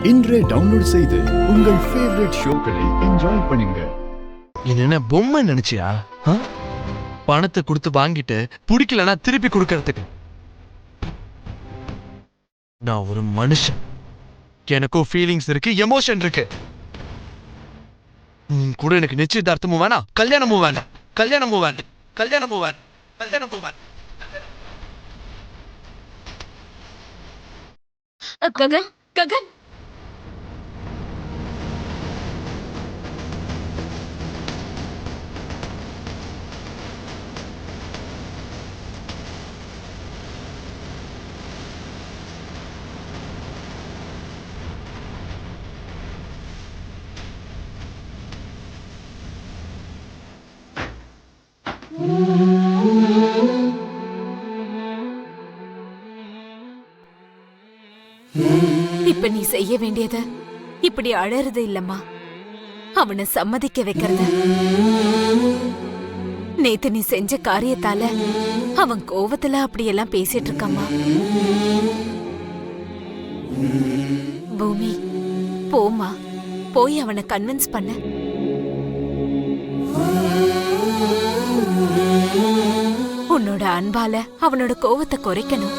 இன்றே டவுன்லோட் செய்து உங்கள் ஃபேவரட் ஷோக்களை என்ஜாய் பண்ணுங்க. என்ன பொம்மை நினைச்சியா? பணத்தை கொடுத்து வாங்கிட்டு பிடிக்கலன்னா திருப்பி கொடுக்கறதுக்கு. நான் ஒரு மனுஷன், எனக்கும் ஃபீலிங்ஸ் இருக்கு, எமோஷன் இருக்கு. கூட எனக்கு நிச்சயதார்த்தமும் வேணாம், கல்யாணமும் வேணாம், கல்யாணமும் வேணாம், கல்யாணமும் வேணாம், கல்யாணமும் வேணாம். ககன், ககன், இப்ப நீ செய்ய வேண்டியது இப்படி அழறது இல்லம்மா, அவனை சம்மதிக்க வைக்கிறது. நேத்து நீ செஞ்ச காரியத்தால அவன் கோவத்துல அப்படியெல்லாம் பேசிட்டு இருக்காமா. பூமி, போமா, போய் அவனை கன்வின்ஸ் பண்ண. உன்னோட அன்பால அவனோட கோவத்தை குறைக்கணும்.